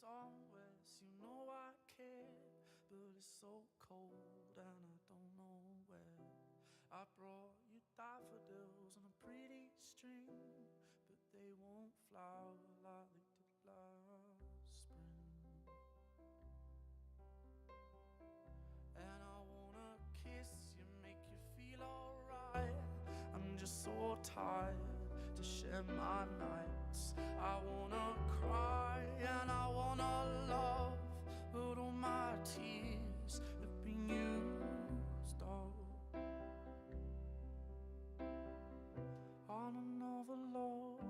somewhere, so you know I care. But it's so cold and I don't know where. I brought you daffodils on a pretty string, but they won't flower like they did last spring. And I wanna kiss you, make you feel alright. I'm just so tired to share my nights. I wanna cry and I wanna love, but all my tears have been used up on another love,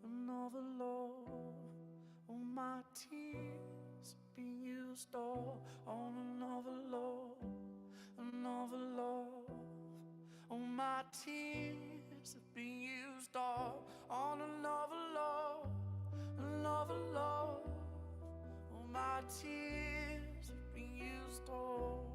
another love. All my tears have been used up on another love, another love. All my tears have been used up on another love, another love. All my tears have been used up.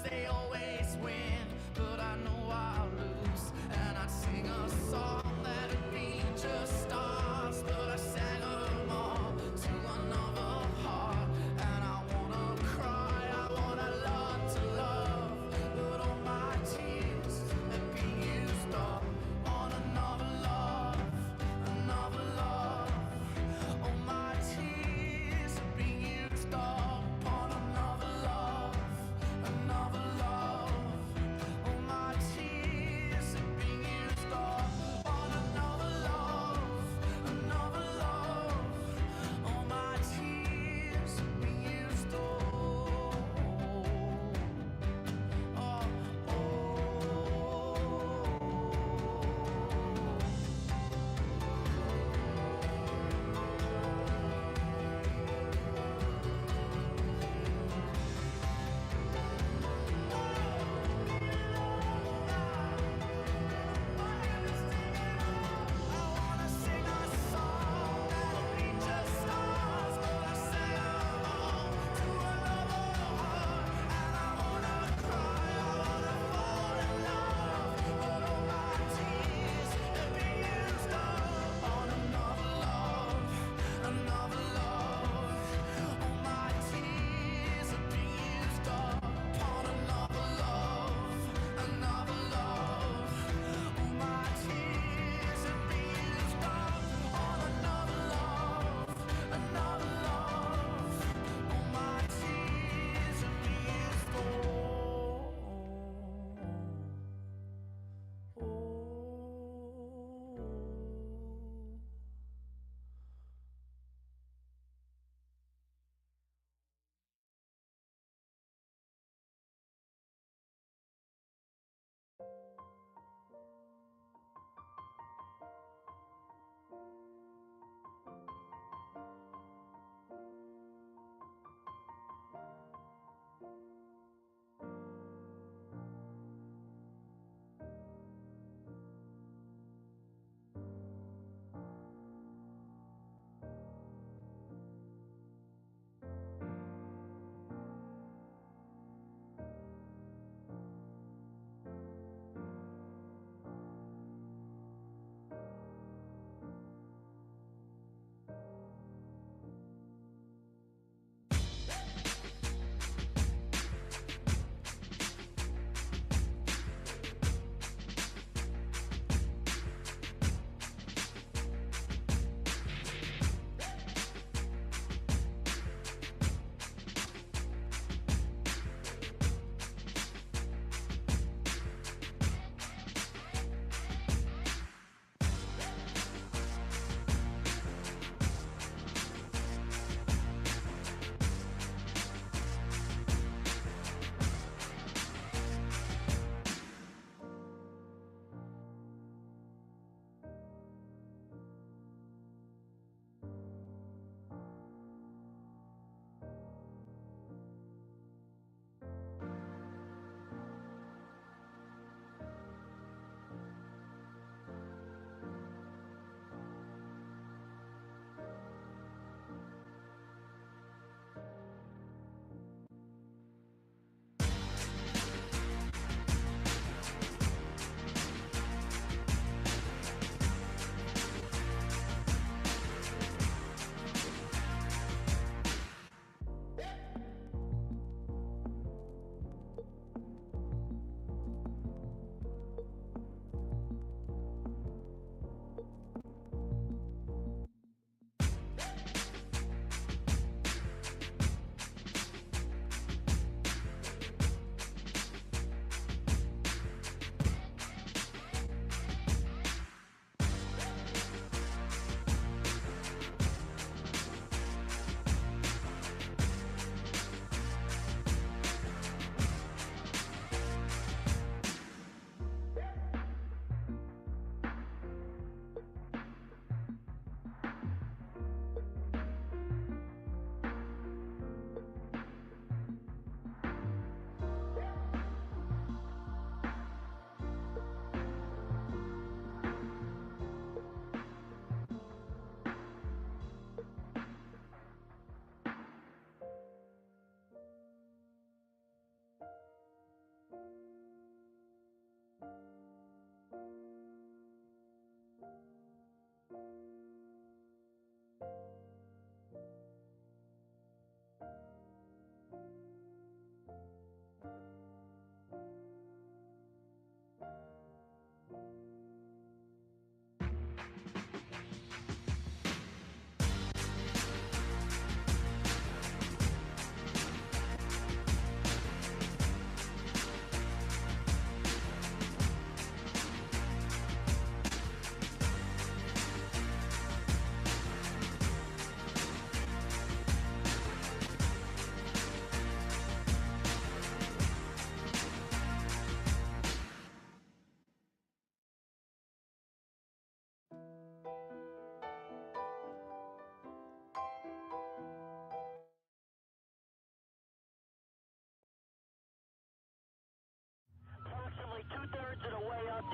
They always win, but I know I'll lose. And I'd sing a song that'd be just stars, but I sang them all to another heart. And I wanna cry, I wanna learn to love, but all my tears have been used up on another love, another love. All my tears have been used up on another love.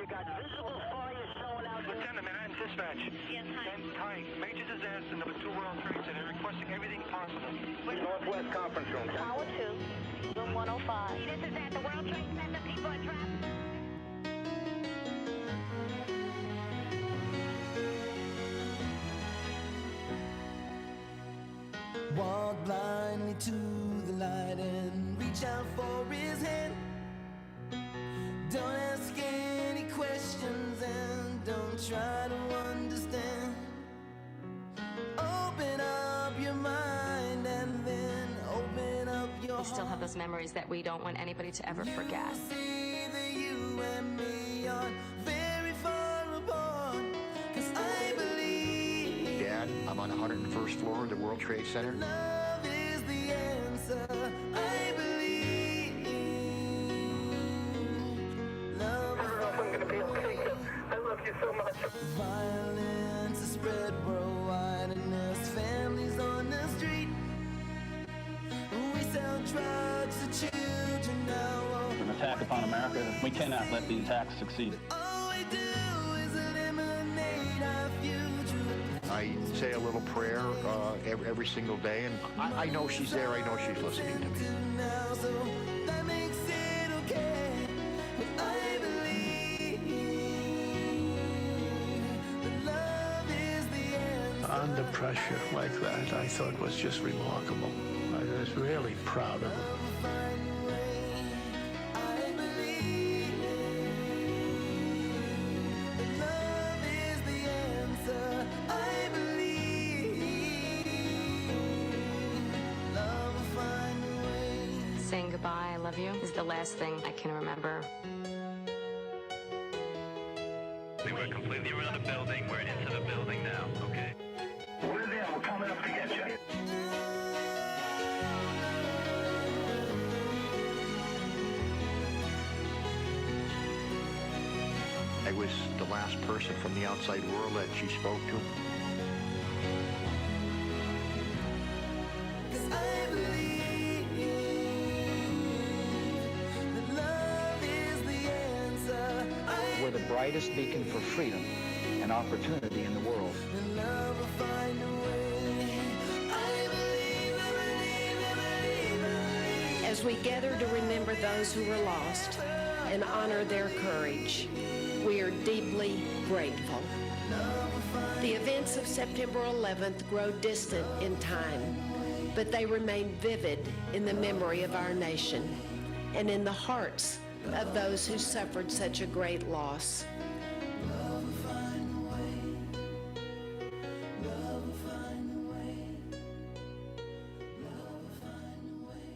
You got visible fire showing out. Lieutenant, Manhattan Dispatch. Yes, hi. And hi, major disaster, number 2 World Trade Center, requesting everything possible. Northwest conference room. Tower 2, room 105. This is at the World Trade Center. People are trapped. Walk blindly to the light and reach out for his hand. Don't ask any questions and don't try to understand. Open up your mind and then open up your heart. We still have those memories that we don't want anybody to ever forget. You see that you and me are very far apart, 'cause I believe Dad, I'm on the 101st floor of the World Trade Center. love is the answer. I believe love. I don't know if I'm gonna be okay. I love you so much. Violence is spread worldwide and there's families on the street. We sell drugs to children now. An attack upon America. We cannot let the attack succeed. All we do is eliminate our future. I say a little prayer every single day, and I know she's there. I know she's listening to me. Now, so that makes it okay. But I believe that love is the answer. Under pressure like that, I thought was just remarkable. I was really proud of him. Find a way. I believe that love is the answer. I believe love will find a way. Saying goodbye, I love you, is the last thing I can remember. We're completely around the building. We're into the building now, okay? We're there. We're coming up to get you. I was the last person from the outside world that she spoke to. 'Cause I believe that love is the answer. We're the brightest beacon for freedom and opportunity in the world. And love will find a way. I believe, I believe, I believe, I believe. As we gather to remember those who were lost and honor their courage, we are deeply grateful. The events of September 11th grow distant in time, but they remain vivid in the memory of our nation and in the hearts of those who suffered such a great loss. Love will find a way. Love will find a way. Love will find a way.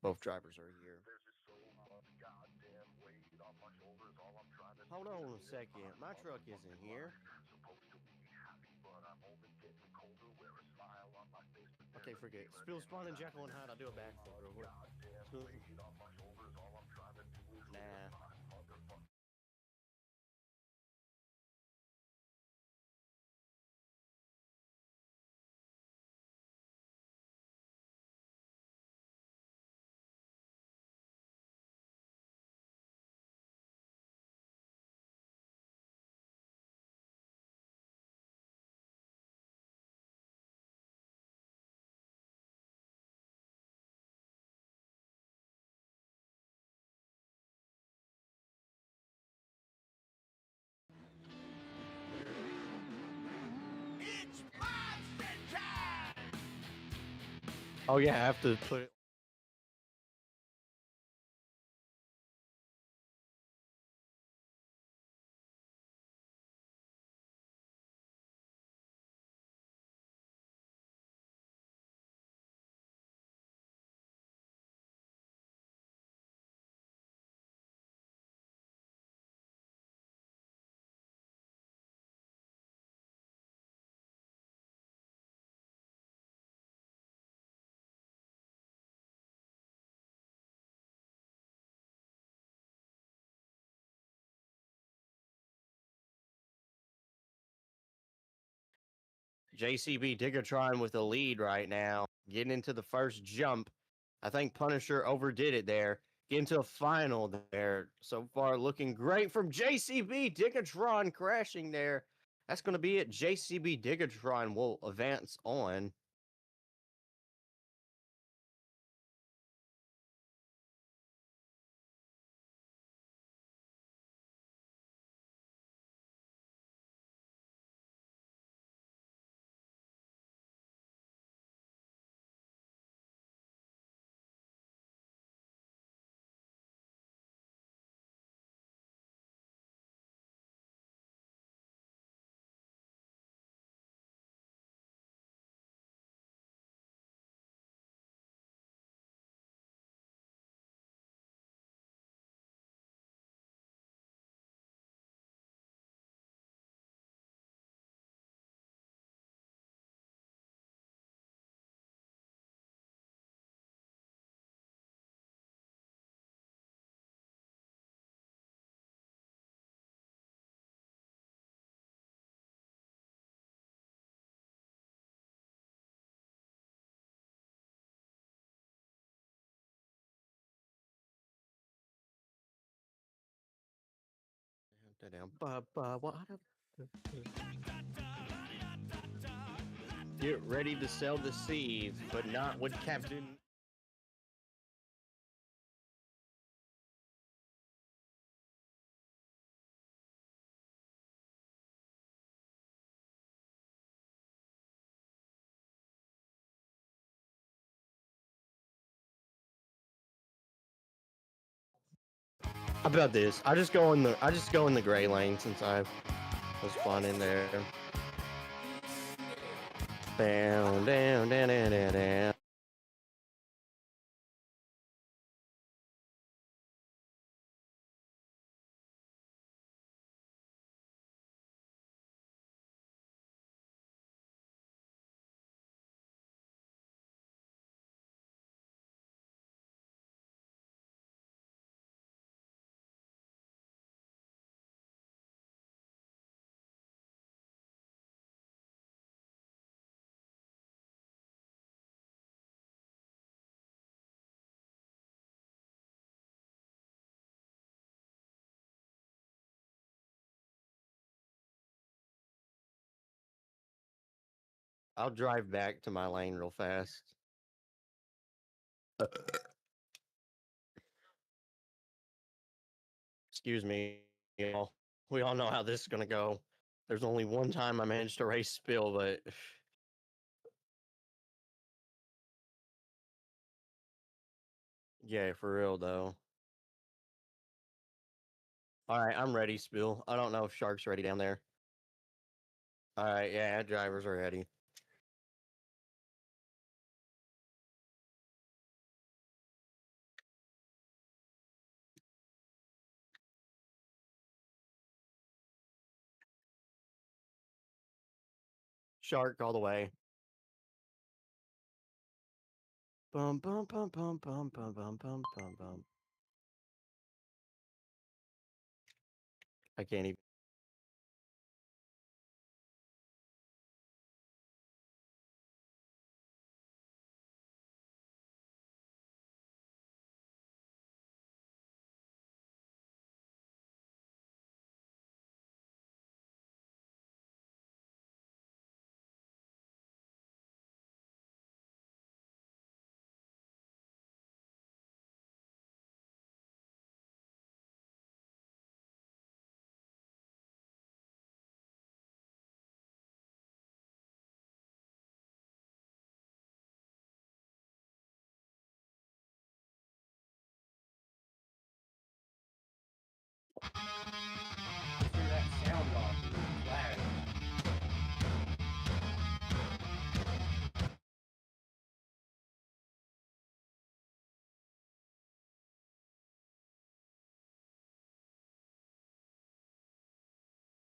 Both drivers are here. Hold on a second. My truck isn't here. Okay, forget it. Spill, Spawn, and Jekyll and Hyde. I'll do a backflip real quick. Nah. Oh yeah, I have to put it. JCB Diggertron with the lead right now, getting into the first jump. I think Punisher overdid it there. Getting to a final there. So far, looking great from JCB Diggertron crashing there. That's going to be it. JCB Diggertron will advance on. Get ready to sell the seeds, but not with Captain. How about this? I just go in the gray lane since I was fun in there. Down, down, down, down, down, down. I'll drive back to my lane real fast. Excuse me, y'all. We all know how this is gonna go. There's only one time I managed to race Spill, but yeah, for real though. All right, I'm ready, Spill. I don't know if Shark's ready down there. All right, yeah, drivers are ready. Shark all the way. Bum bum bum bum bum bum bum bum bum bum. I can't even. Turn that sound off. Flag.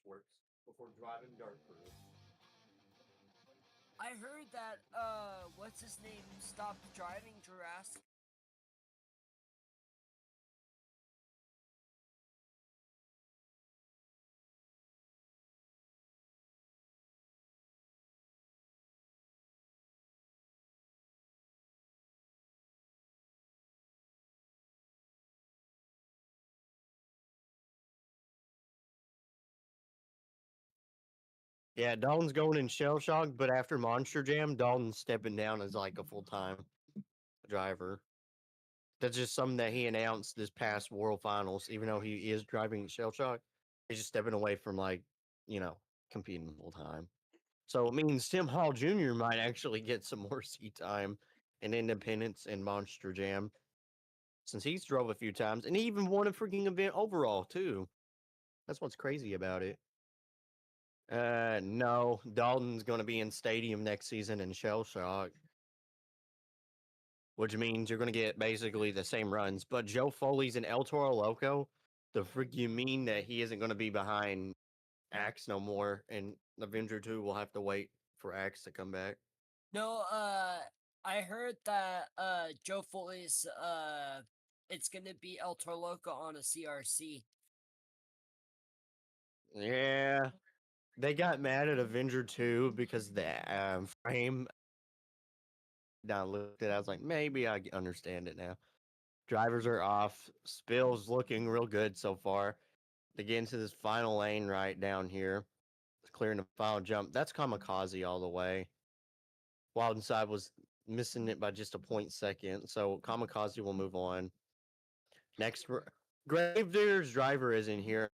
Works before driving dark road. I heard that, what's his name stopped driving Jurassic. Yeah, Dalton's going in shell shock, but after Monster Jam, Dalton's stepping down as like a full time driver. That's just something that he announced this past World Finals. Even though he is driving shell shock, he's just stepping away from like, competing full time. So it means Tim Hall Jr. might actually get some more seat time in Independence and Monster Jam since he's drove a few times and he even won a freaking event overall too. That's what's crazy about it. No, Dalton's going to be in Stadium next season in Shell Shock, which means you're going to get basically the same runs. But Joe Foley's in El Toro Loco. The freak you mean that he isn't going to be behind Axe no more, and Avenger 2 will have to wait for Axe to come back. No, I heard that, Joe Foley's, it's gonna be El Toro Loco on a CRC. Yeah, they got mad at Avenger 2 because the frame. Now I looked at it, I was like, maybe I understand it now. Drivers are off. Spill's looking real good so far. They get into this final lane right down here. Clearing the final jump. That's Kamikaze all the way. Wild Inside was missing it by just a point second, so Kamikaze will move on. Next, Gravedigger's driver is in here.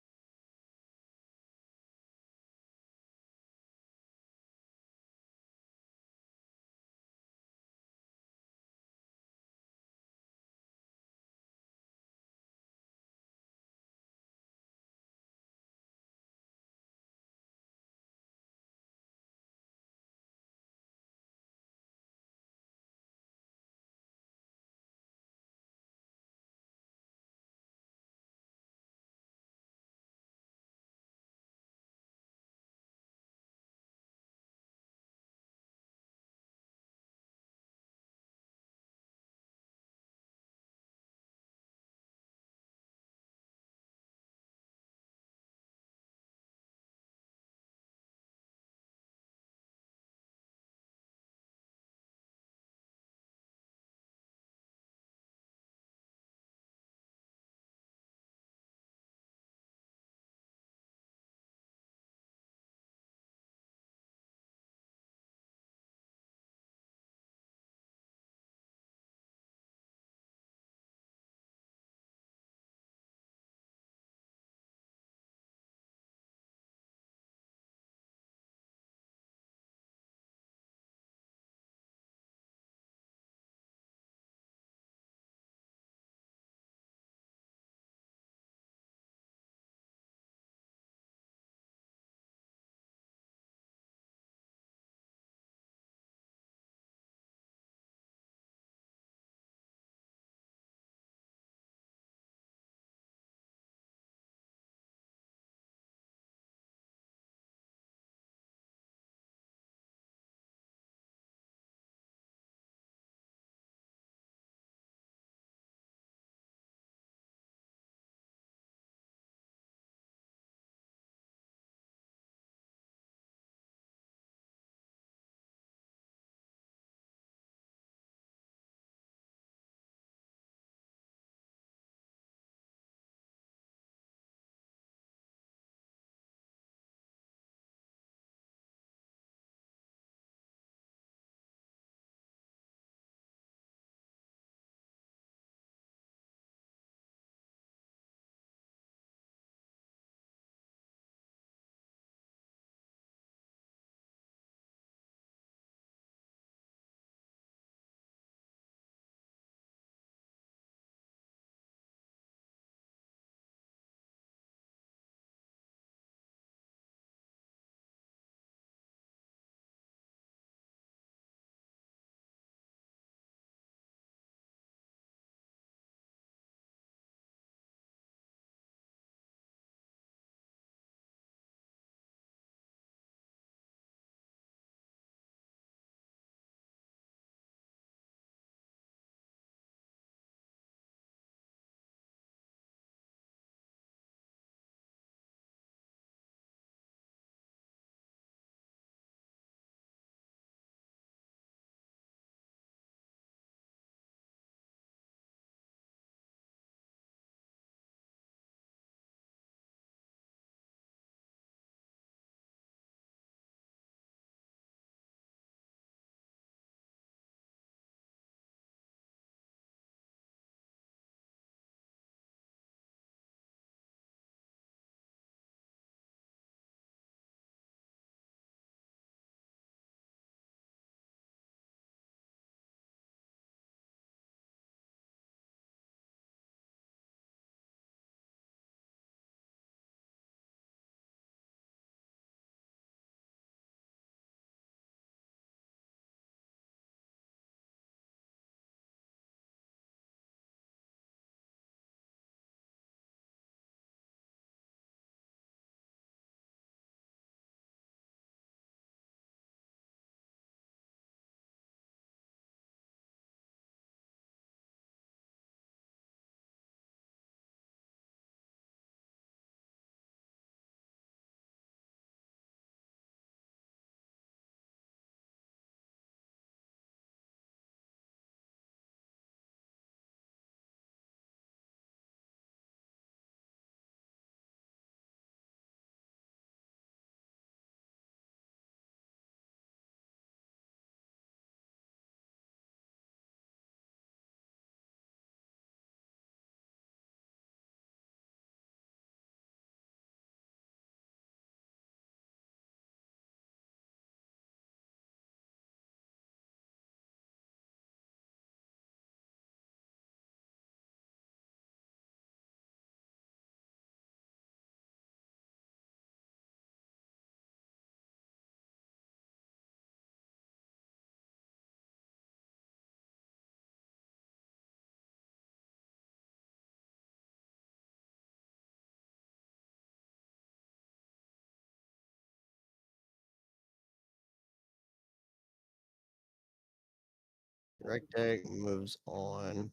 Rec deck moves on.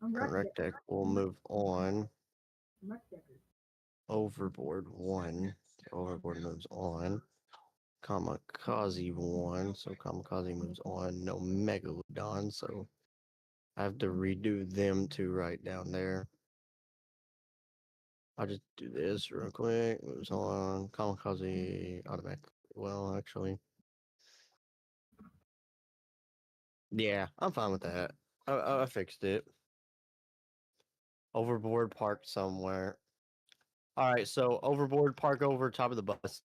Rec deck will move on. Overboard 1. Overboard moves on. Kamikaze 1. So Kamikaze moves on. No Megalodon. So I have to redo them 2 right down there. I'll just do this real quick. Moves on. Kamikaze automatic. Well, actually. Yeah, I'm fine with that. I fixed it. Overboard parked somewhere. All right, so overboard park over top of the bus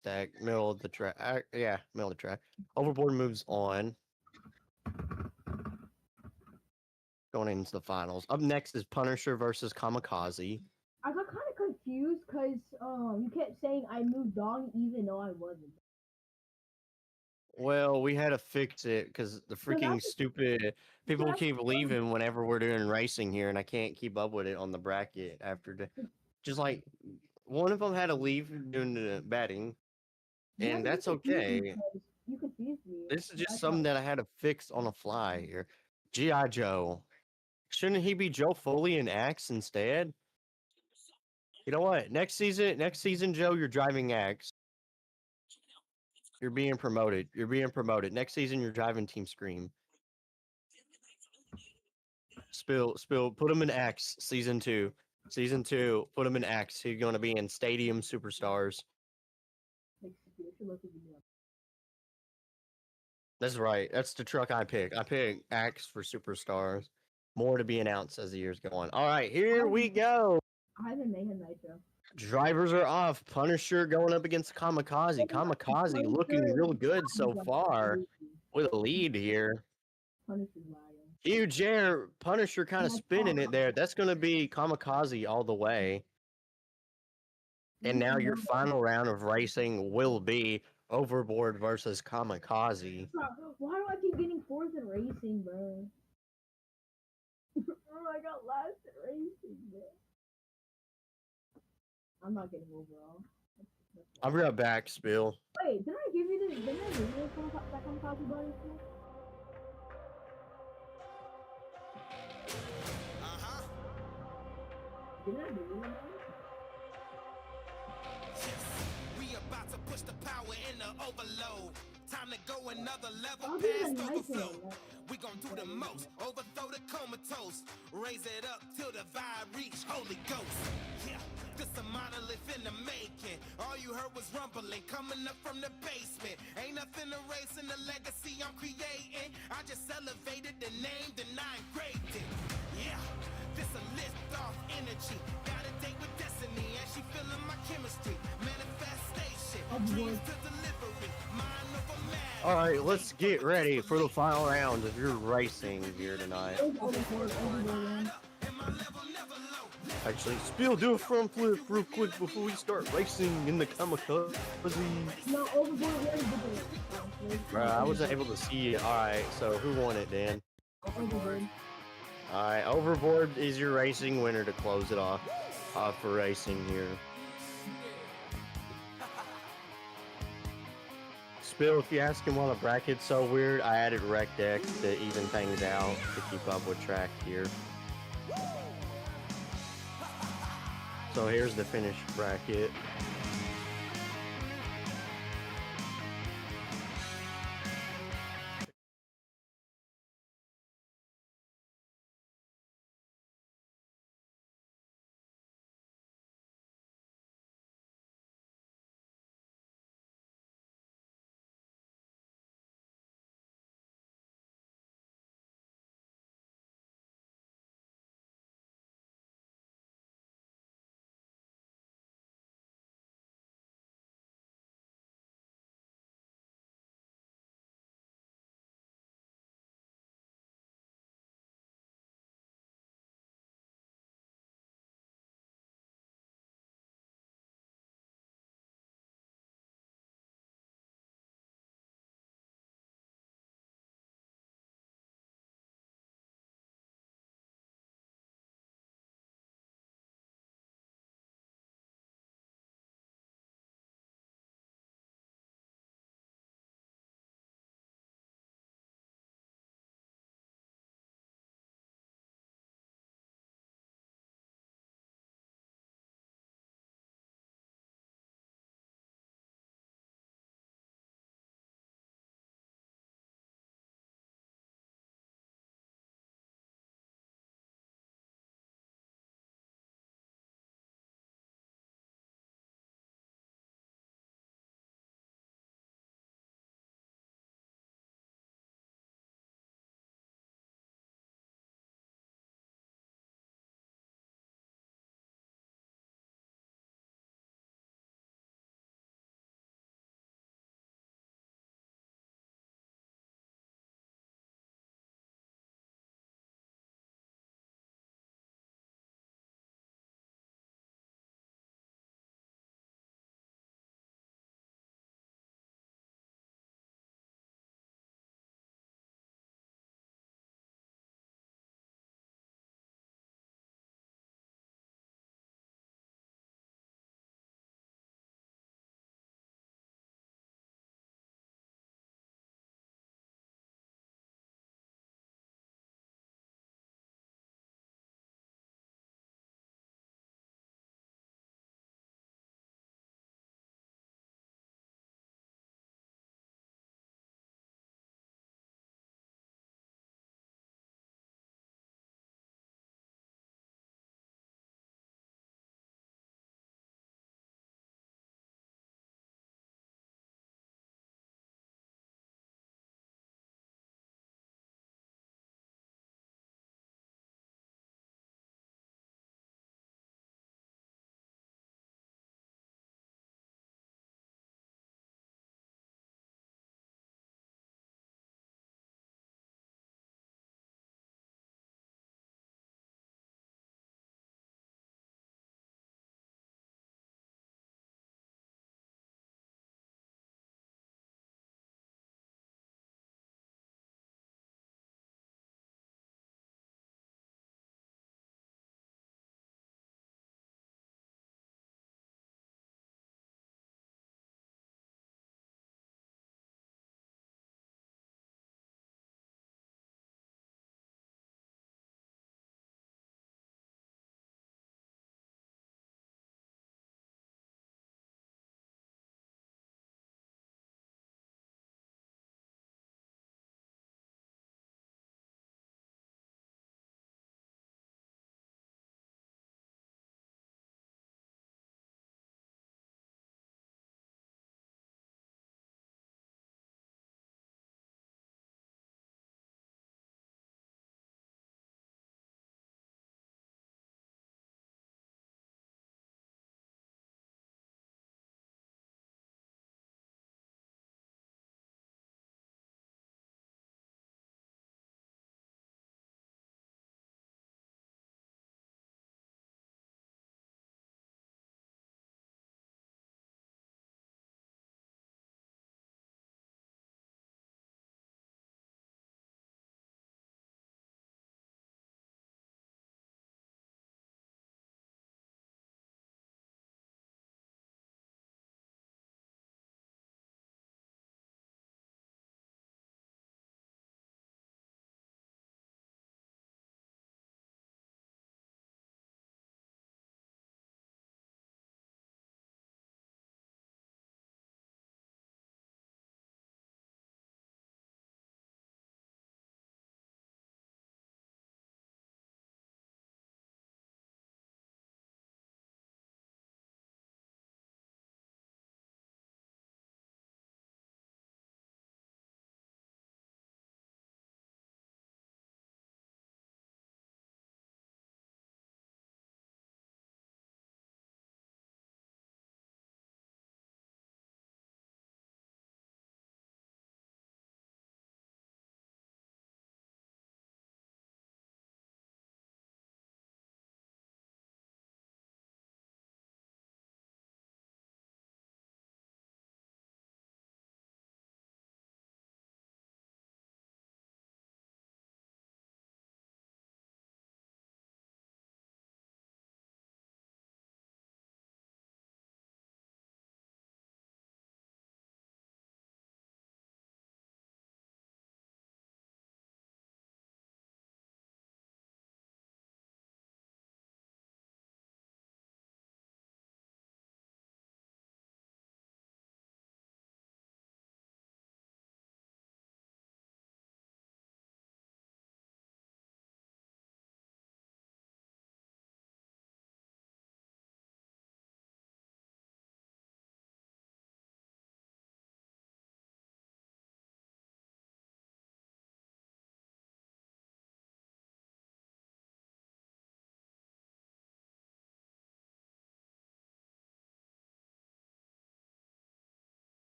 stack, middle of the track. Yeah, middle of the track. Overboard moves on. Going into the finals. Up next is Punisher versus Kamikaze. I got kind of confused because you kept saying I moved on even though I wasn't. Well, we had to fix it because the freaking stupid people keep leaving whenever we're doing racing here, and I can't keep up with it on the bracket after just like one of them had to leave doing the batting, and that's okay. You confused me. This is just something that I had to fix on the fly here. G.I. Joe. Shouldn't he be Joe Foley and Axe instead? You know what? Next season, Joe, you're driving Axe. You're being promoted. You're being promoted. Next season, you're driving Team Scream. Spill. Put him in X season 2. Season 2. Put him in X. He's going to be in Stadium Superstars. That's right. That's the truck I pick. I pick X for Superstars. More to be announced as the years go on. All right, here we go. I have a Mayhem Nitro. Drivers are off. Punisher going up against Kamikaze. Kamikaze looking real good so far with a lead here. Huge air. Punisher kind of spinning it there. That's going to be Kamikaze all the way. And now your final round of racing will be Overboard versus Kamikaze. Why do I keep getting fourth in racing, bro? Oh, I got last in racing, bro. I'm not getting overall. I'll be right back, Spill. Wait, didn't I give you this? Didn't I give you this that Kamikaze body? Didn't I give you that? We about to push the power in the overload. Time to go another level past overflow. We gon' do the most, overthrow the comatose, raise it up till the vibe reach Holy Ghost. Yeah, this a monolith in the making. All you heard was rumbling coming up from the basement. Ain't nothing erasing the legacy I'm creating. I just elevated the name, then I engraved it. Yeah, this a lift off energy. Got a date with destiny, and she feeling my chemistry. Manifestation, dreams to delivery. Mind over matter. All right, let's get ready for the final round of your racing here tonight. Actually, Spill, do a front flip real quick before we start racing in the Kamikaze. No, overboard. Bro, I wasn't able to see you. All right, so who won it, Dan? Overboard. All right, Overboard is your racing winner to close it off for racing here. Spill, if you ask him why the bracket's so weird, I added rec decks to even things out to keep up with track here. So here's the finished bracket.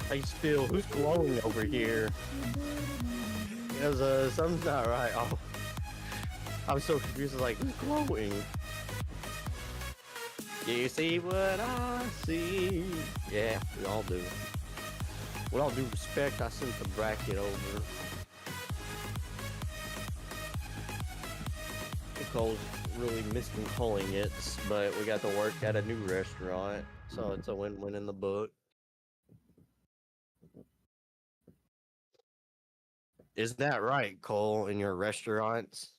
Hey, Spill, who's glowing over here? Because, something's not right. Oh, I'm so confused. Like, who's glowing? You see what I see? Yeah, we all do. With all due respect, I sent the bracket over. Nicole's really missing calling it, but we got to work at a new restaurant, so it's a win-win in the book. Is that right, Cole, in your restaurants?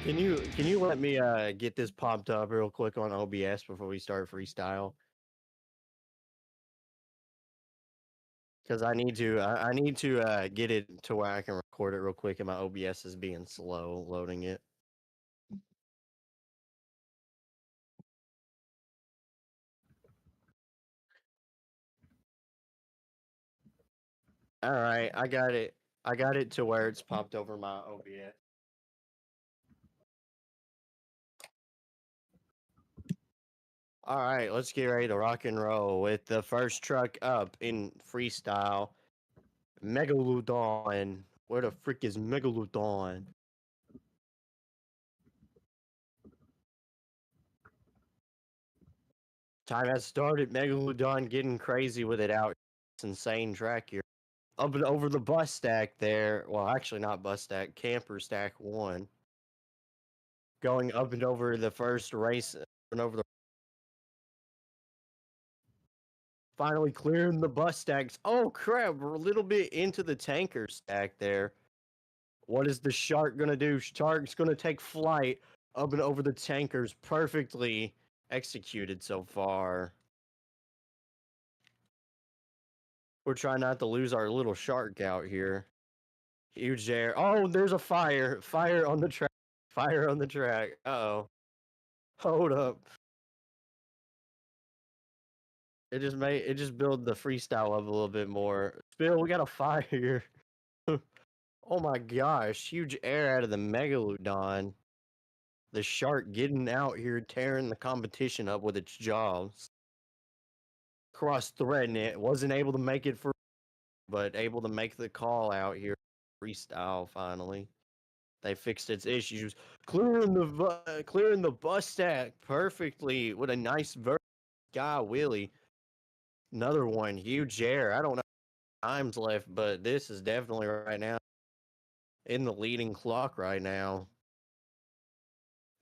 Can you let me get this popped up real quick on OBS before we start freestyle? Because I need to get it to where I can record it real quick, and my OBS is being slow loading it. All right, I got it. I got it to where it's popped over my OBS. All right, let's get ready to rock and roll with the first truck up in freestyle. Megalodon. Where the frick is Megalodon? Time has started. Megalodon getting crazy with it out. It's insane track here. Up and over the bus stack there. Well, actually not bus stack. Camper stack 1. Going up and over the first race and over the finally clearing the bus stacks. Oh crap, we're a little bit into the tanker stack there. What is the shark gonna do? Shark's gonna take flight up and over the tankers. Perfectly executed so far. We're trying not to lose our little shark out here. Huge air. Oh, there's a fire. Fire on the track. Fire on the track. Uh-oh. Hold up. It just build the freestyle up a little bit more. Spill, we got a fire. Oh my gosh, huge air out of the Megalodon. The shark getting out here, tearing the competition up with its jaws. Cross threading it. Wasn't able to make it for, but able to make the call out here. Freestyle finally. They fixed its issues. Clearing the bus stack perfectly with a nice guy wheelie. Another one, huge air. I don't know times left, but this is definitely right now in the leading clock right now.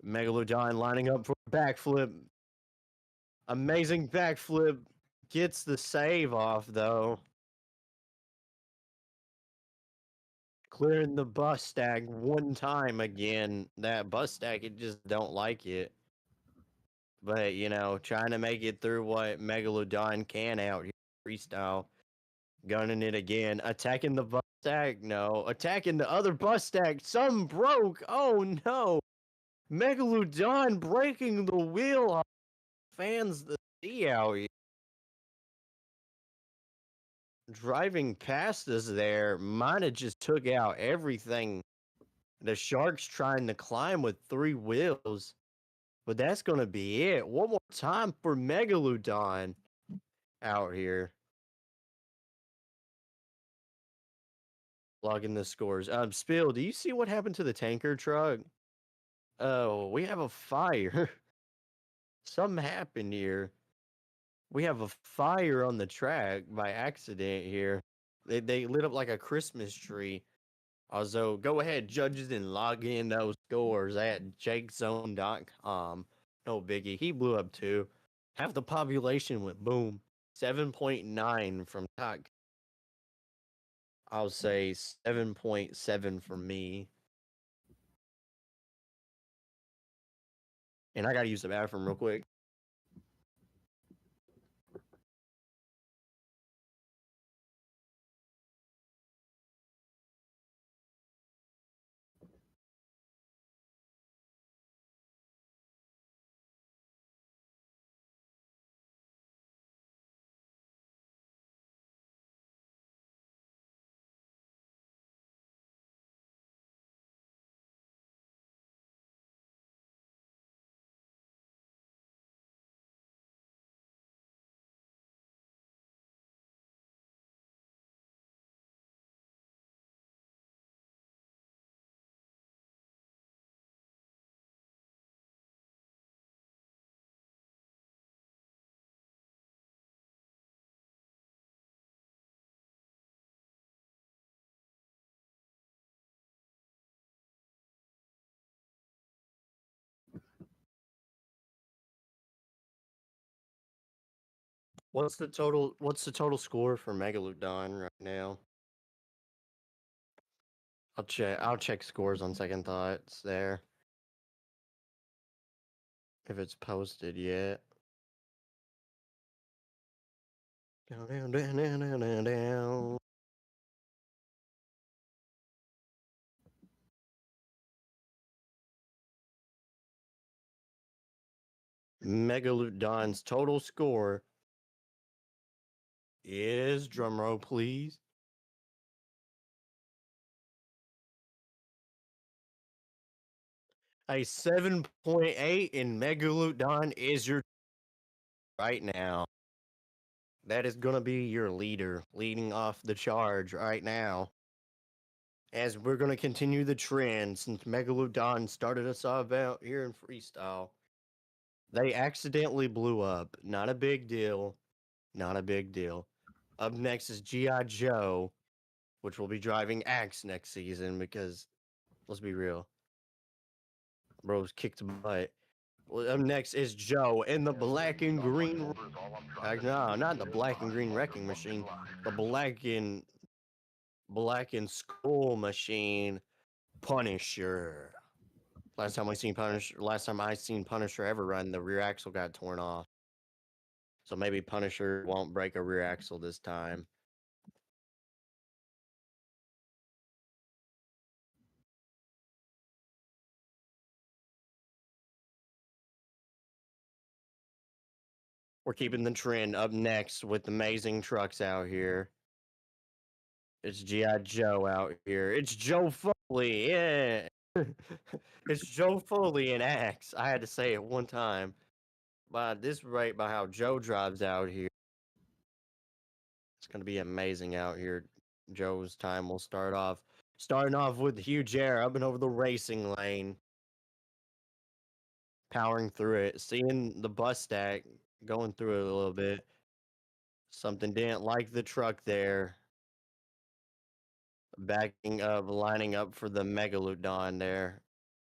Megalodon lining up for a backflip. Amazing backflip. Gets the save off, though. Clearing the bus stack one time again. That bus stack, it just don't like it. But, you know, trying to make it through what Megalodon can out here. Freestyle. Gunning it again. Attacking the bus stack. No. Attacking the other bus stack. Some broke. Oh, no. Megalodon breaking the wheel off. Fans the sea out here. Driving past us there, Mina just took out everything. The shark's trying to climb with 3 wheels, but that's gonna be it. One more time for Megalodon out here. Logging the scores. Spill, do you see what happened to the tanker truck? Oh, we have a fire. Something happened here. We have a fire on the track by accident here. They lit up like a Christmas tree. Also, go ahead, judges, and log in those scores at jakezone.com. No biggie. He blew up too. Half the population went boom. 7.9 from top. I'll say 7.7 for me. And I gotta use the bathroom real quick. What's the total score for Megalodon right now? I'll check scores on second thoughts there. If it's posted yet. Down, down, down, down, down, down. Megalodon's total score is, drumroll please, a 7.8, and Megalodon is your right now. That is going to be your leader, leading off the charge right now. As we're going to continue the trend, since Megalodon started us off out here in freestyle, they accidentally blew up. Not a big deal. Not a big deal. Up next is G.I. Joe, which will be driving Axe next season because, let's be real, bro's kicked butt. Well, up next is Joe in the black and green. No, not the black and green wrecking machine. The black and skull machine, Punisher. Last time I seen Punisher ever run, the rear axle got torn off. So maybe Punisher won't break a rear axle this time. We're keeping the trend. Up next with amazing trucks out here. It's G.I. Joe out here. It's Joe Foley. Yeah. It's Joe Foley and Axe. I had to say it one time. By this rate, by how Joe drives out here, it's going to be amazing out here. Joe's time will starting off with huge air up and over the racing lane. Powering through it, seeing the bus stack, going through it a little bit. Something didn't like the truck there. Backing up, lining up for the Megalodon there.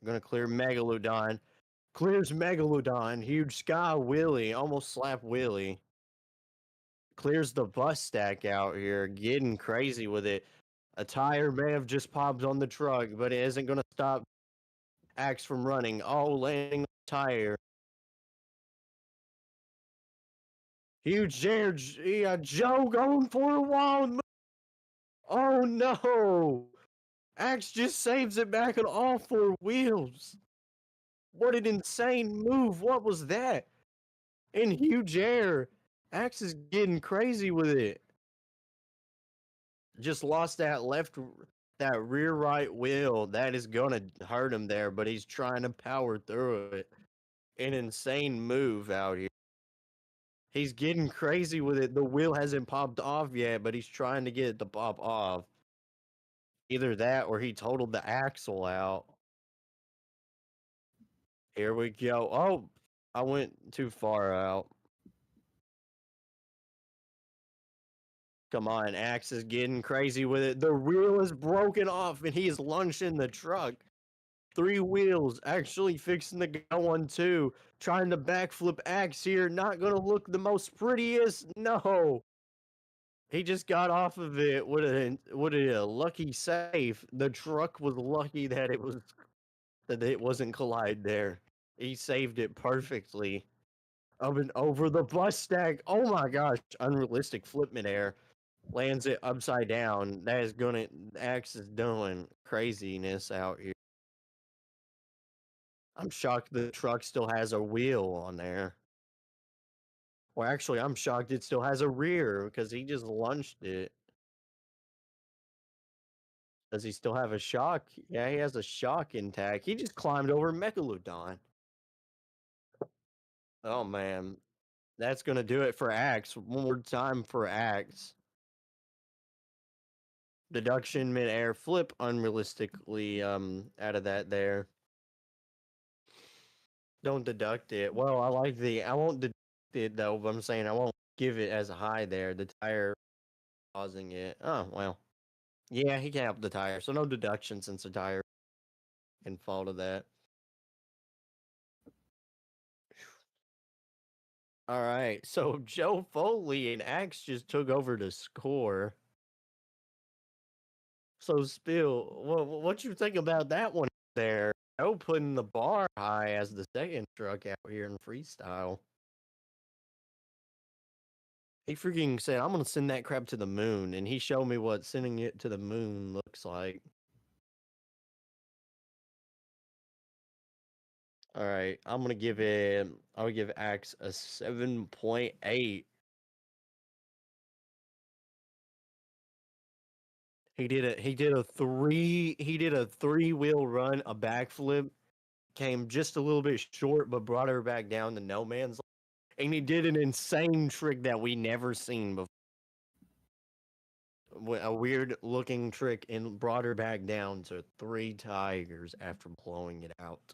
Gonna clear Megalodon. Clears Megalodon. Huge Sky Willie. Almost slap Willie. Clears the bus stack out here. Getting crazy with it. A tire may have just popped on the truck, but it isn't gonna stop Axe from running. Oh, landing the tire. Huge air. Yeah, Joe going for a wild. Oh no! Axe just saves it back on all four wheels. What an insane move. What was that? In huge air. Axe is getting crazy with it. Just lost that rear right wheel. That is going to hurt him there, but he's trying to power through it. An insane move out here. He's getting crazy with it. The wheel hasn't popped off yet, but he's trying to get it to pop off. Either that or he totaled the axle out. Here we go. Oh, I went too far out. Come on, Axe is getting crazy with it. The wheel is broken off and he is launching the truck. 3 wheels actually fixing to go on 2. Trying to backflip Axe here. Not going to look the most prettiest. No. He just got off of it with a lucky save. The truck was lucky that it wasn't collide there. He saved it perfectly. Up and over the bus stack. Oh my gosh. Unrealistic flip midair. Lands it upside down. That is gonna. Axe is doing craziness out here. I'm shocked the truck still has a wheel on there. Well, actually, I'm shocked it still has a rear because he just launched it. Does he still have a shock? Yeah, he has a shock intact. He just climbed over Megalodon. Oh man, that's gonna do it for Axe. One more time for Axe. Deduction mid-air flip unrealistically out of that there. Don't deduct it. Well, I won't deduct it though, but I'm saying I won't give it as a high there. The tire causing it. Oh, well. Yeah, he can help the tire. So no deduction since the tire can fall to that. All right, so Joe Foley and Axe just took over to score. So, Spill, what you think about that one there? Joe putting the bar high as the second truck out here in freestyle. He freaking said, "I'm gonna send that crap to the moon," and he showed me what sending it to the moon looks like. All right, I'm gonna give it. I'll give Axe a 7.8. He did a three-wheel run, a backflip, came just a little bit short, but brought her back down to no man's land. And he did an insane trick that we never seen before. A weird looking trick and brought her back down to 3 tigers after blowing it out.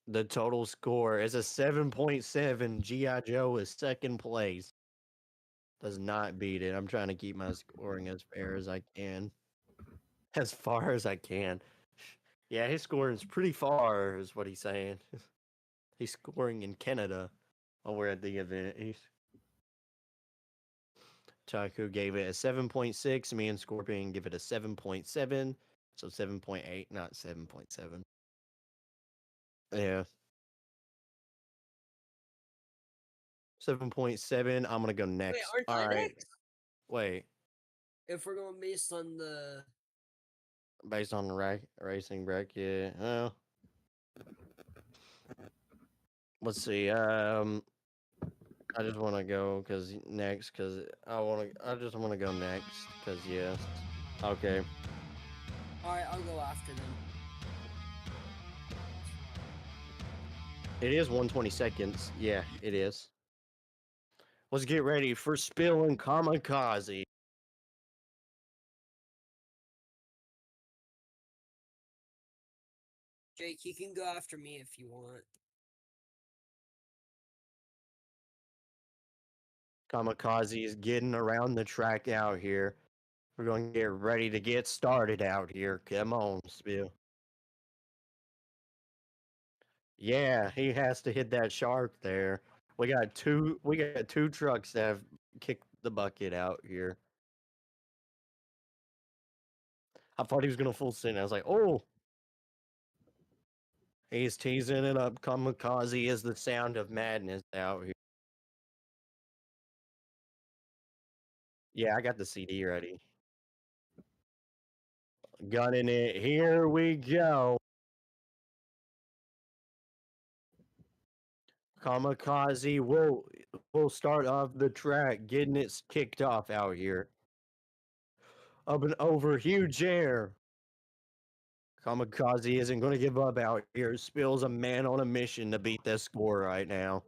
The total score is a 7.7. G.I. Joe is second place. Does not beat it. I'm trying to keep my scoring as fair as I can. As far as I can. Yeah, his scoring is pretty far, is what he's saying. He's scoring in Canada while we're at the event. Taku gave it a 7.6. Me and Scorpion give it a 7.7. So 7.8, not 7.7. Yeah. 7.7. I'm going to go next. Wait, aren't I next? Wait. If we're going based on the... Based on the racing bracket, yeah. Let's see. I just want to go because next, because I just want to go next because yeah. Okay. All right, I'll go after them. It is 120 seconds. Yeah, it is. Let's get ready for Spill and Kamikaze. Jake, you can go after me if you want. Kamikaze is getting around the track out here. We're going to get ready to get started out here. Come on, Spill. Yeah, he has to hit that shark there. We got two trucks that have kicked the bucket out here. I thought he was gonna full send. I was like, oh. He's teasing it up. Kamikaze is the sound of madness out here. Yeah, I got the CD ready. Gunning it. Here we go. Kamikaze will start off the track, getting it kicked off out here. Up and over, huge air. Kamikaze isn't going to give up out here. Spill's a man on a mission to beat this score right now.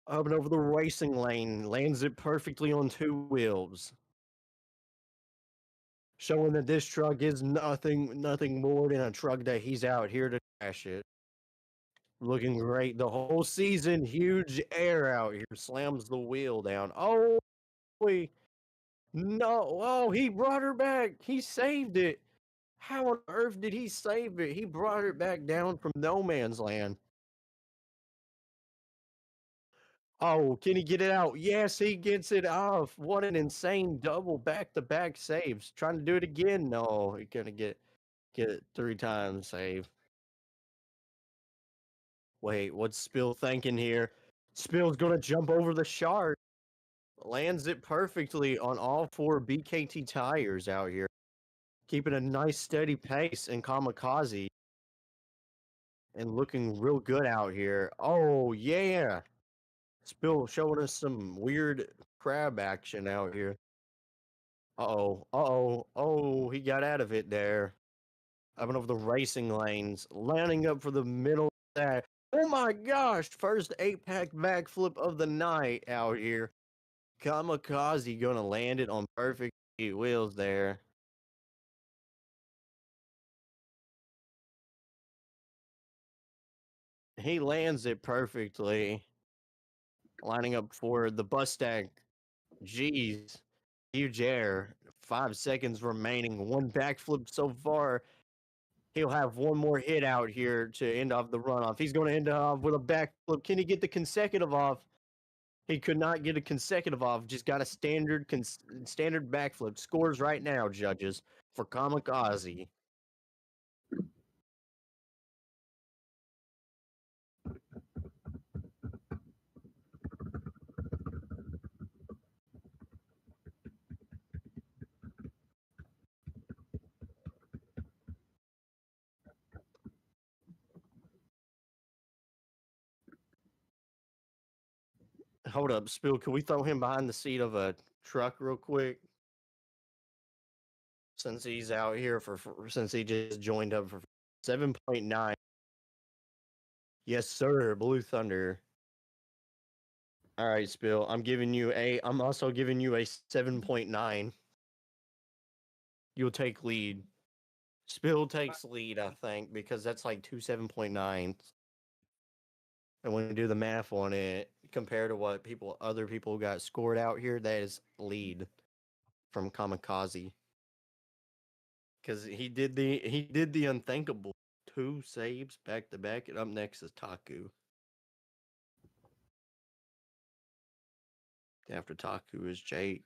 Up and over the racing lane, lands it perfectly on 2 wheels. Showing that this truck is nothing more than a truck that he's out here to crash it. Looking great the whole season. Huge air out here. Slams the wheel down. Oh, boy. No. Oh, he brought her back. He saved it. How on earth did he save it? He brought it back down from no man's land. Oh, can he get it out? Yes, he gets it off. What an insane double back-to-back saves. Trying to do it again. No, he's going to get it 3 times save. Wait, what's Spill thinking here? Spill's going to jump over the shark. Lands it perfectly on all 4 BKT tires out here. Keeping a nice steady pace in Kamikaze. And looking real good out here. Oh, yeah. Spill showing us some weird crab action out here. Oh, he got out of it there. Up and over the racing lanes, landing up for the middle stack. Oh my gosh, first 8-pack backflip of the night out here. Kamikaze gonna land it on perfect wheels there. He lands it perfectly. Lining up for the bus stack. Jeez. Huge air. 5 seconds remaining. 1 backflip so far. He'll have one more hit out here to end off the runoff. He's going to end off with a backflip. Can he get the consecutive off? He could not get a consecutive off. Just got a standard backflip. Scores right now, judges, for Kamikaze. Hold up, Spill. Can we throw him behind the seat of a truck real quick? Since he's out here since he just joined up for 7.9. Yes, sir, Blue Thunder. All right, Spill. I'm also giving you a 7.9. You'll take lead. Spill takes lead, I think, because that's like two 7.9s. And when you do the math on it, compared to what other people got scored out here, that is lead from Kamikaze. Because he did the unthinkable. 2 saves back to back, and up next is Taku. After Taku is Jake.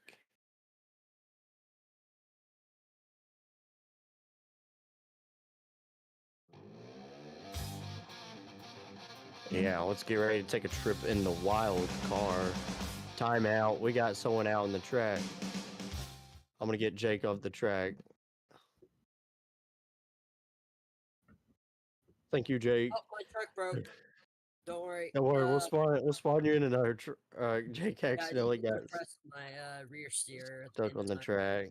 Yeah, let's get ready to take a trip in the wild car. Timeout. We got someone out on the track. I'm gonna get Jake off the track. Thank you, Jake. Oh, my truck broke. Don't worry. Don't worry, we'll spawn you in another. Jake accidentally yeah, I got just pressed my rear steer at stuck the on the time. track.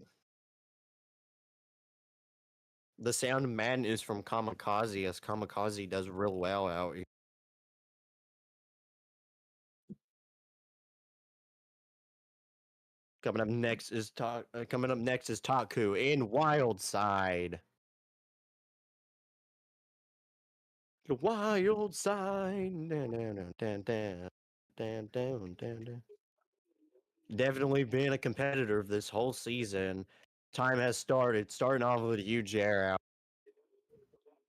The sound of madness from Kamikaze, as Kamikaze does real well out here. Coming up next is Taku in Wildside. The wild side. Definitely been a competitor this whole season. Time has started. Starting off with a huge air out.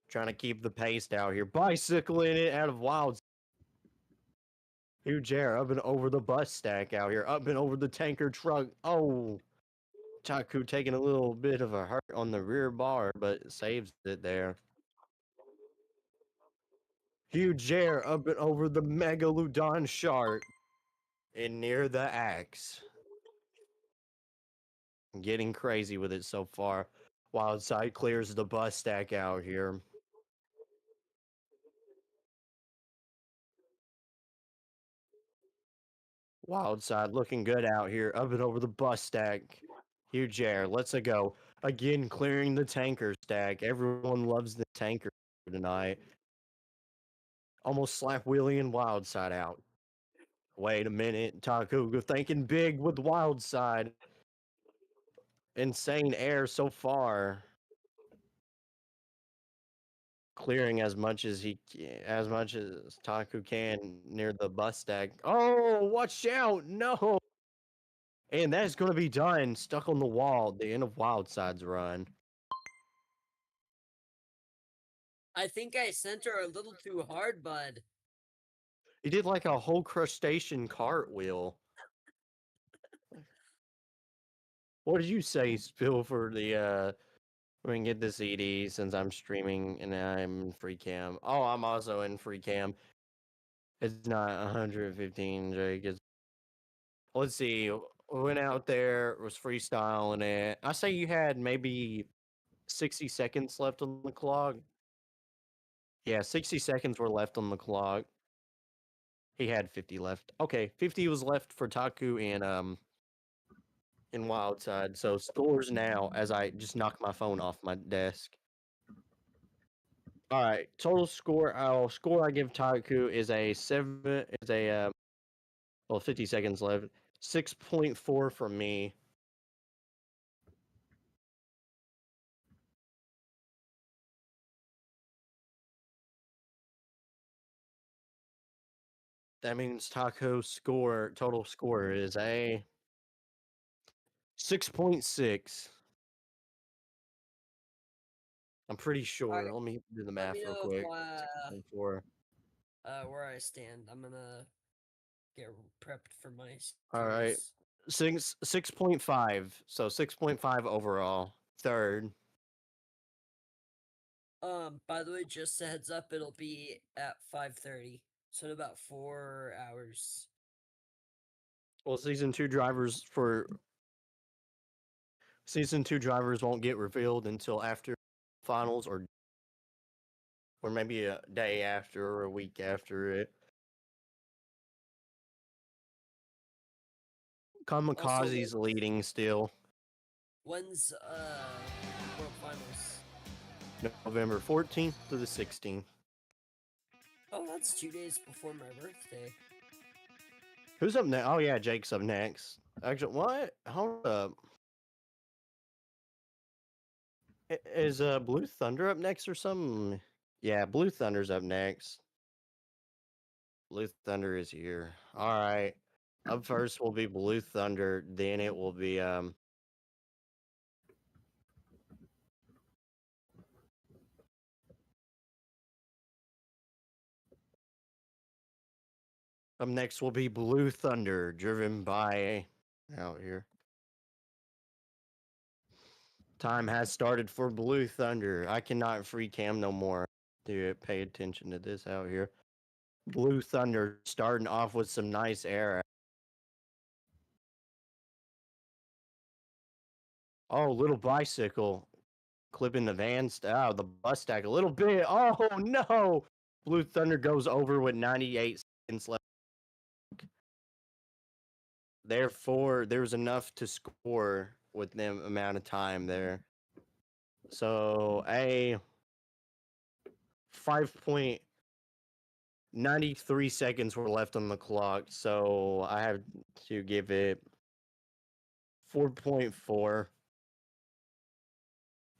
Trying to keep the pace out here. Bicycling it out of Wild. Huge air up and over the bus stack out here. Up and over the tanker truck. Oh. Taku taking a little bit of a hurt on the rear bar, but saves it there. Huge air up and over the Megalodon shark and near the axe. Getting crazy with it so far. Wildside clears the bus stack out here. Wildside looking good out here. Up and over the bus stack. Huge air. Let's go. Again, clearing the tanker stack. Everyone loves the tanker tonight. Almost slap Wheelie and Wildside out. Wait a minute. Taku thinking big with Wildside. Insane air so far. Clearing as much as Taku can near the bus stack. Oh, watch out! No! And that is going to be done. Stuck on the wall. The end of Wildside's run. I think I sent her a little too hard, bud. He did like a whole crustacean cartwheel. What did you say, Spill, for the we can get the CD since I'm streaming and I'm in free cam. Oh, I'm also in free cam. It's not 115, Jake. Let's see. We went out there, was freestyling it. I say you had maybe 60 seconds left on the clock. Yeah, 60 seconds were left on the clock. He had 50 left. Okay, 50 was left for Taku and in Wildside. So scores now as I just knocked my phone off my desk. All right, total score. Score I give Taku is a 50 seconds left. 6.4 from me. That means Taco's total score is a 6.6. I'm pretty sure. Alright, Let me do the let math me real know quick. if 6.4. where I stand. I'm gonna get prepped for my All right. series. 6.5. So 6.5 overall. Third. By the way, just a heads up, it'll be at 5:30, so in about 4 hours. Well, season 2 drivers won't get revealed until after finals or maybe a day after or a week after it. Kamikaze's leading still. When's World Finals? November 14th to the 16th. Oh, that's 2 days before my birthday. Who's up next? Oh yeah, Jake's up next. Actually, what? Hold up. Is Blue Thunder up next or something? Yeah, Blue Thunder's up next. Blue Thunder is here. All right. Up first will be Blue Thunder. Then it will be Up next will be Blue Thunder, driven by out here. Time has started for Blue Thunder. I cannot free cam no more. Dude, pay attention to this out here. Blue Thunder starting off with some nice air. Oh, little bicycle clipping the van the bus stack a little bit. Oh no! Blue Thunder goes over with 98 seconds left. Therefore, there was enough to score with the amount of time there. So a 5.93 seconds were left on the clock. So I have to give it 4.4.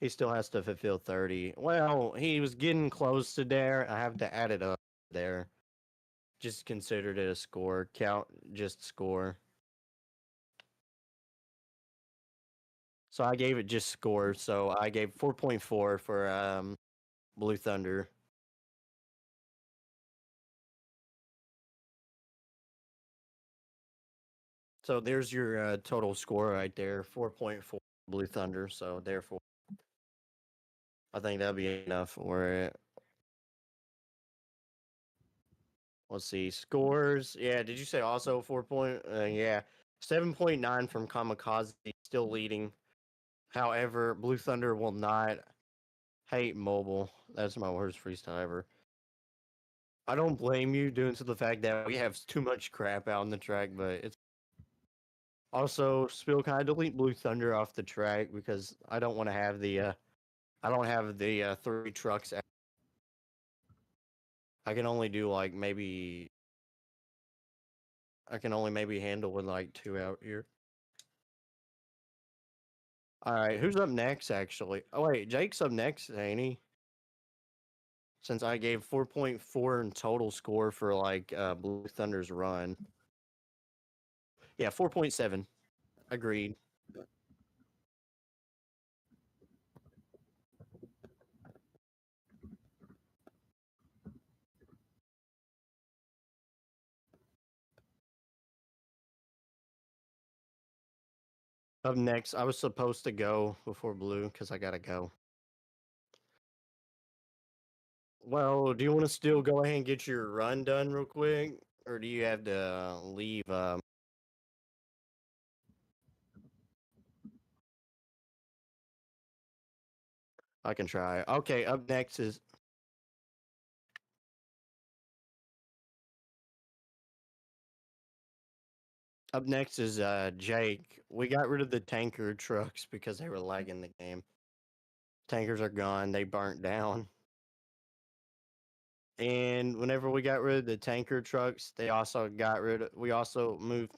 He still has to fulfill 30. Well, he was getting close to there. I have to add it up there. Just considered it a score. Count just score. So I gave it just score. So I gave 4.4 for Blue Thunder. So there's your total score right there, 4.4 Blue Thunder. So therefore, I think that'll be enough for it. Let's see scores. Yeah, did you say also 4 point? Yeah, 7.9 from Kamikaze, still leading. However, Blue Thunder will not hate mobile. That's my worst freestyle ever. I don't blame you due to the fact that we have too much crap out on the track, but it's also Spill, can I delete Blue Thunder off the track because I don't want to have the I don't have the 3 trucks. I can only do like maybe I can only maybe handle with like 2 out here. All right, who's up next actually? Oh wait, Jake's up next, ain't he? Since I gave 4.4 in total score for like Blue Thunder's run. Yeah, 4.7. Agreed. Up next, I was supposed to go before Blue because I gotta go. Well, do you want to still go ahead and get your run done real quick, or do you have to leave? I can try. Okay, up next is Jake. We got rid of the tanker trucks because they were lagging the game. Tankers are gone. They burnt down. And whenever we got rid of the tanker trucks, we also moved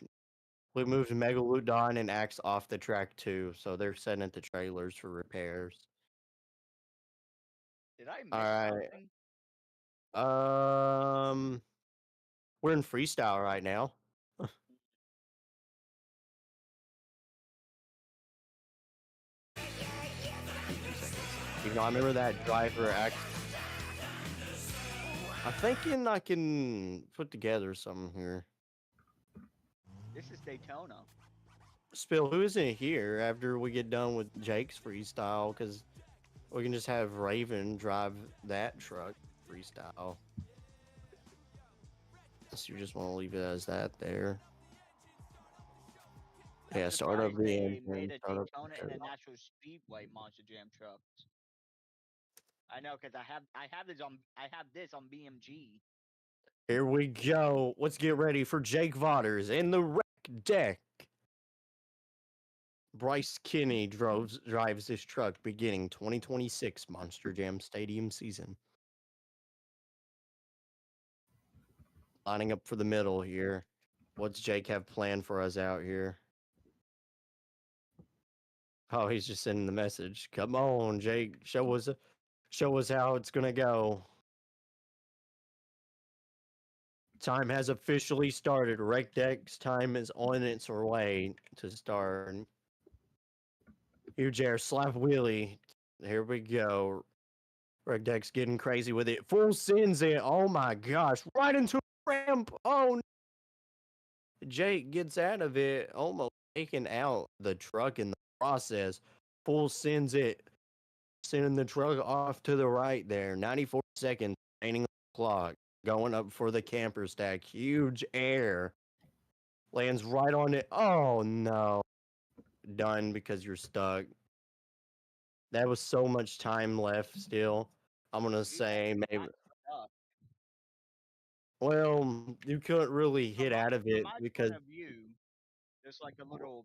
Megalodon and Axe off the track too. So they're setting up the trailers for repairs. Did I miss All something? right. We're in freestyle right now. You know, I remember that driver act. I'm thinking I can put together something here. This is Daytona. Spill, who isn't here after we get done with Jake's freestyle? Because we can just have Raven drive that truck freestyle. So you just want to leave it as that there. Yeah, start up the They made engine. a Start up Daytona the and a Natural Speedway Monster Jam trucks. I know, cause I have this on BMG. Here we go. Let's get ready for Jake Votters in the wreck deck. Bryce Kinney drives this truck beginning 2026 Monster Jam Stadium season. Lining up for the middle here. What's Jake have planned for us out here? Oh, he's just sending the message. Come on, Jake. Show us how it's gonna go. Time has officially started. Rec Deck's time is on its way to start. Huge air slap wheelie. Here we go. Rec Deck's getting crazy with it. Full sends it. Oh my gosh. Right into a ramp. Oh no. Jake gets out of it, almost taking out the truck in the process. Full sends it. Sending the truck off to the right there. 94 seconds remaining on the clock. Going up for the camper stack. Huge air. Lands right on it. Oh no. Done because you're stuck. That was so much time left still. I'm going to say maybe. Well, you couldn't really hit out of From it my because, point of view, there's like a little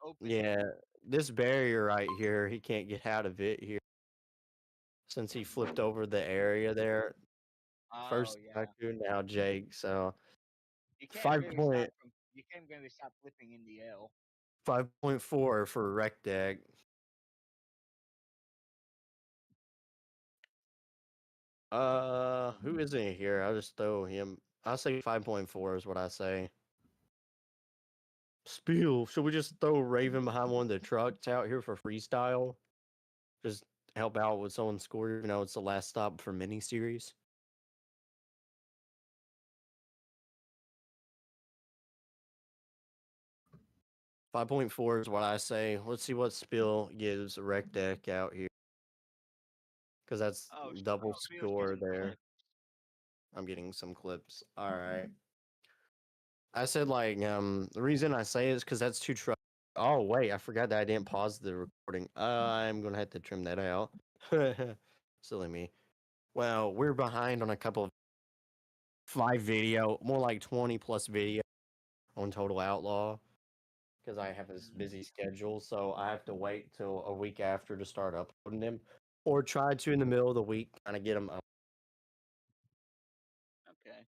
opening. yeah, this barrier right here, he can't get out of it here. Since he flipped over the area there. Oh First yeah. Taku, now Jake. So You can't 5 really point. stop flipping in the L. 5.4 for Rec Deck. Who isn't here? I'll just throw him. I'll say 5.4 is what I say. Spiel. Should we just throw Raven behind one of the trucks out here for freestyle? Just help out with someone's score, even though it's the last stop for mini series. $5.4 is what I say. Let's see what Spill gives Rec Deck out here. Because that's double score there. Clips. I'm getting some clips. All right. I said like the reason I say is because that's two trucks. Oh wait, I forgot that I didn't pause the recording. I'm gonna have to trim that out. Silly me. Well, we're behind on a couple of 5 video, more like 20 plus video on Total Outlaw because I have this busy schedule, so I have to wait till a week after to start uploading them, or try to in the middle of the week kind of get them up. Okay.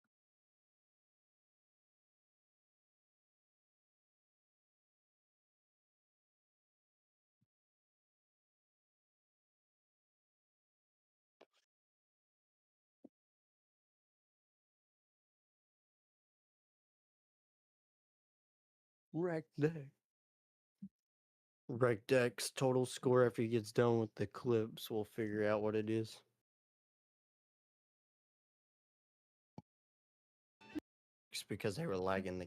Wreck Deck. Wreck Deck's total score after he gets done with the clips. We'll figure out what it is. Just because they were lagging the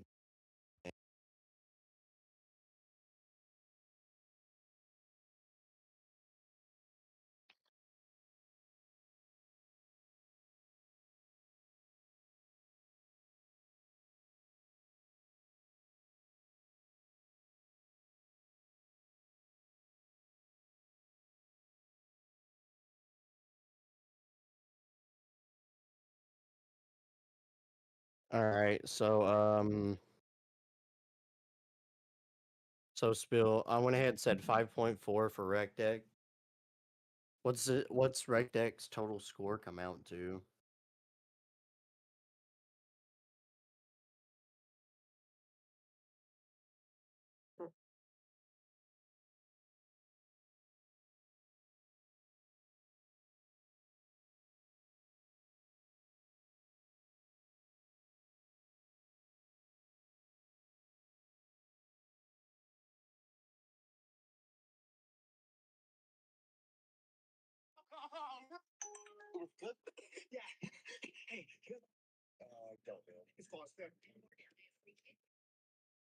All right, so Spill, I went ahead and said 5.4 for Rec Deck. What's Rec Deck's total score come out to?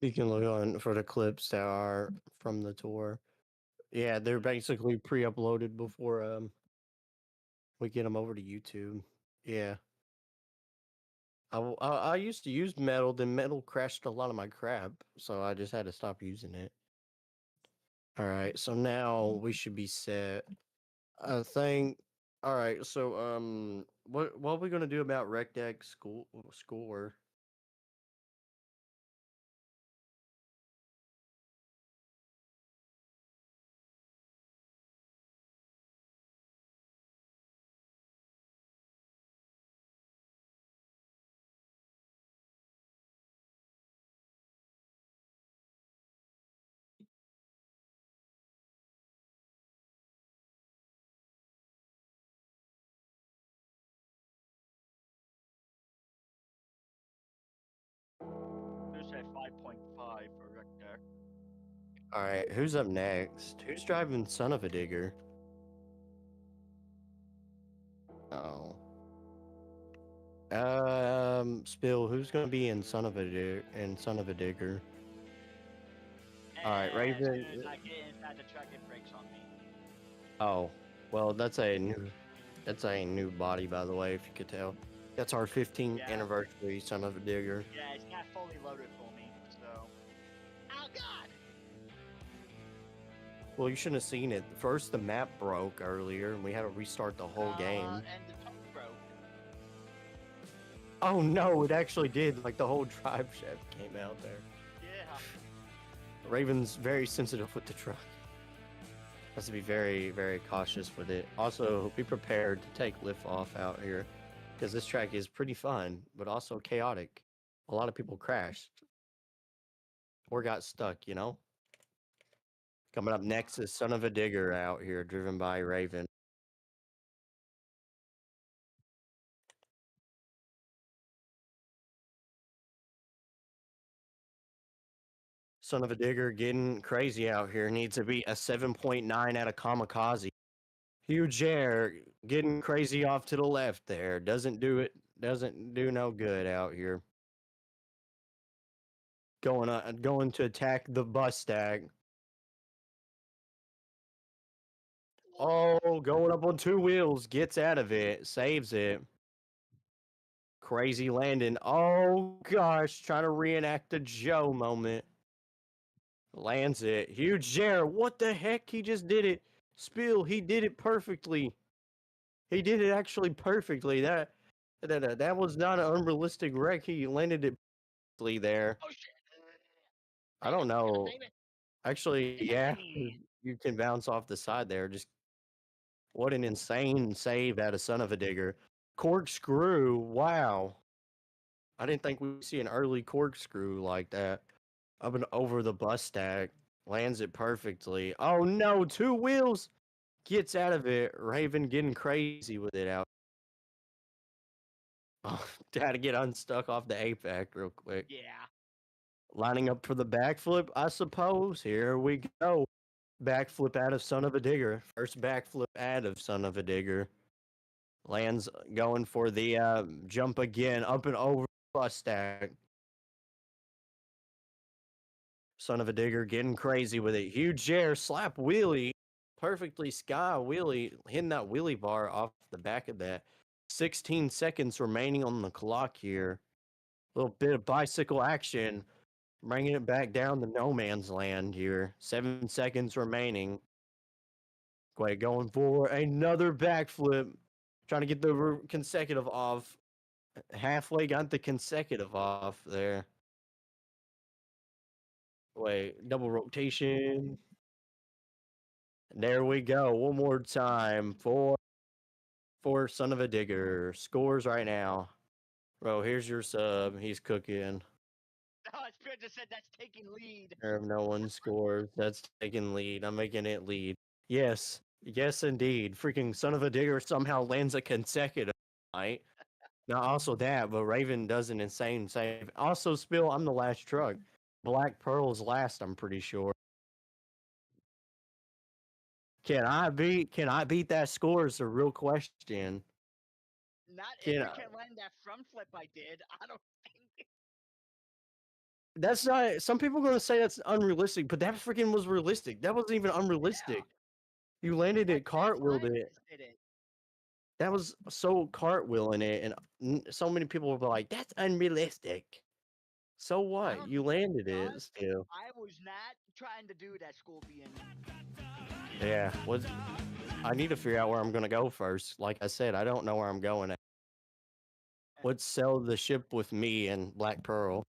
You can look on for the clips that are from the tour. Yeah, they're basically pre-uploaded before we get them over to YouTube. Yeah. I used to use metal, then metal crashed a lot of my crap, so I just had to stop using it. All right, so now we should be set. I think. All right, so what are we gonna do about rec deck score? Just say 5.5 for Rick there. All right, who's up next? Who's driving Son of a Digger? Oh. Spill. Who's gonna be in Son of a Digger? All right, As Raven. soon as I get inside the truck, it breaks on me. Oh, well, that's a new body, by the way, if you could tell. That's our 15th anniversary Son of a Digger. Yeah, it's not fully loaded for me, so. Oh God! Well, you shouldn't have seen it. First, the map broke earlier, and we had to restart the whole game. And the tongue broke. Oh no, it actually did. Like the whole drive shaft came out there. Yeah. Raven's very sensitive with the truck. Has to be very, very cautious with it. Also, be prepared to take lift off out here, because this track is pretty fun, but also chaotic. A lot of people crashed or got stuck, you know? Coming up next is Son of a Digger out here, driven by Raven. Son of a Digger getting crazy out here. Needs to be a 7.9 out of Kamikaze. Huge air, getting crazy off to the left there. Doesn't do no good out here. Going to attack the bus stack. Oh, going up on two wheels, gets out of it, saves it. Crazy landing. Oh gosh, trying to reenact the Joe moment. Lands it. Huge air. What the heck? He just did it. Spill, he did it perfectly. He did it actually perfectly. That was not an unrealistic wreck. He landed it perfectly there. Oh shit! I don't know. Save it. Actually, yeah, you can bounce off the side there. Just what an insane save out of Son of a Digger. Corkscrew. Wow. I didn't think we'd see an early corkscrew like that. Up and over the bus stack. Lands it perfectly. Oh no, two wheels. Gets out of it. Raven getting crazy with it out. Oh, had to get unstuck off the apex real quick. Yeah. Lining up for the backflip, I suppose. Here we go. Backflip out of Son of a Digger. First backflip out of Son of a Digger. Lands going for the jump again. Up and over the bus stack. Son of a Digger getting crazy with it. Huge air, slap wheelie. Perfectly sky wheelie. Hitting that wheelie bar off the back of that. 16 seconds remaining on the clock here. A little bit of bicycle action. Bringing it back down to no man's land here. 7 seconds remaining. Quay going for another backflip. Trying to get the consecutive off. Halfway got the consecutive off there. Wait, double rotation. There we go. One more time for Son of a Digger. Scores right now. Bro, here's your sub. He's cooking. Oh, Spirit just said that's taking lead. No one scores. That's taking lead. I'm making it lead. Yes. Yes, indeed. Freaking Son of a Digger somehow lands a consecutive, right? Not also that, but Raven does an insane save. Also, Spill, I'm the last truck. Black Pearl's last, I'm pretty sure. Can I beat that score is the real question. Not if Can you I- can land that front flip I did. I don't think. That's not. Some people are gonna say that's unrealistic, but that freaking was realistic. That wasn't even unrealistic. You landed it, cartwheeled it. Did it. That was so cartwheeling it, and so many people were like, "That's unrealistic." So what? don't You think it landed it was. still. I was not trying to do that, school being. Yeah. Was I need to figure out where I'm gonna go first. Like I said, I don't know where I'm going at. Let's sell the ship with me and Black Pearl.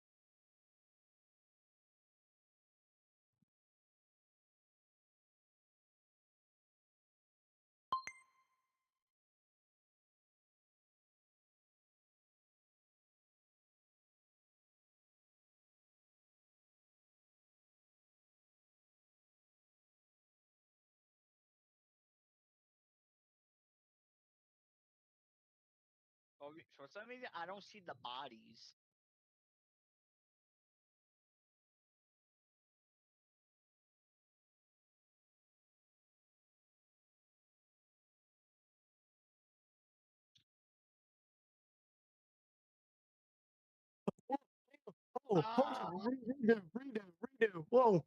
Oh, for some reason, I don't see the bodies. Oh, hold on. Redo. Whoa.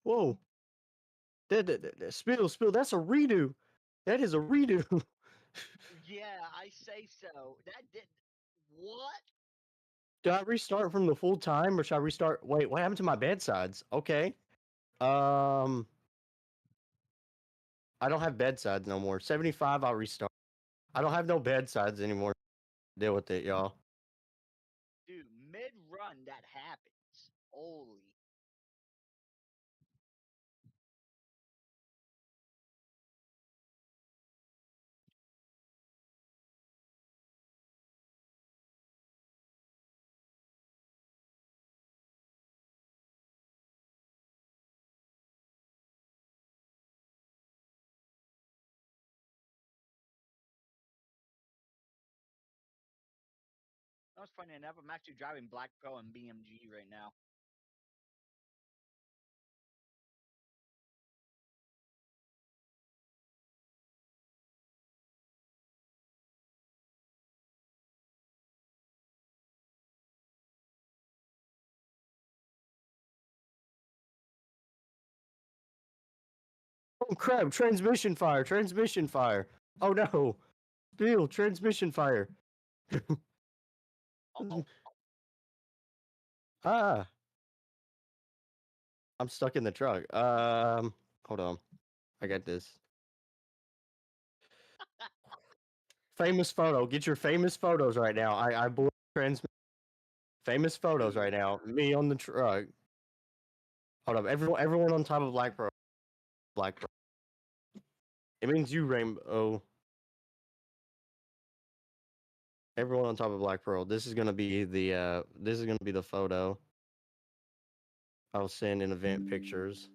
Whoa. That spill. That's a redo. That is a redo. Yeah, I say so. That did. What? Do I restart from the full time or should I restart? Wait, what happened to my bedsides? Okay. I don't have bedsides no more. 75, I'll restart. I don't have no bedsides anymore. Deal with it, y'all. Dude, mid run that happens. Holy. That was funny enough. I'm actually driving Black Pearl and BMG right now. Oh crap, transmission fire. Oh no. Bill, transmission fire. Oh, Ah. I'm stuck in the truck. Hold on. I got this. Famous photo. Get your famous photos right now. I blew up transmission. Famous photos right now. Me on the truck. Hold up. Everyone on top of Black Pearl. Black Pearl. It means you, Rainbow. Everyone on top of Black Pearl. This is gonna be the photo. I'll send in event pictures.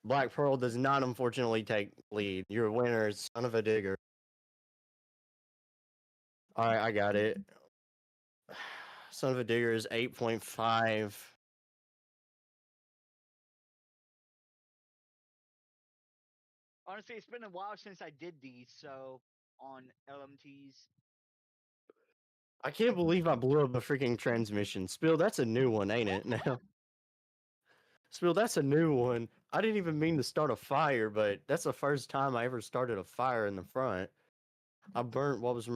Black Pearl does not unfortunately take lead. Your winner is son of a digger. Alright, I got it. Son of a digger is 8.5. honestly, it's been a while since I did these, so on LMTs. I can't believe I blew up a freaking transmission. Spill, that's a new one, ain't it? Now, Spill, that's a new one. I didn't even mean to start a fire, but that's the first time I ever started a fire in the front. I burnt what was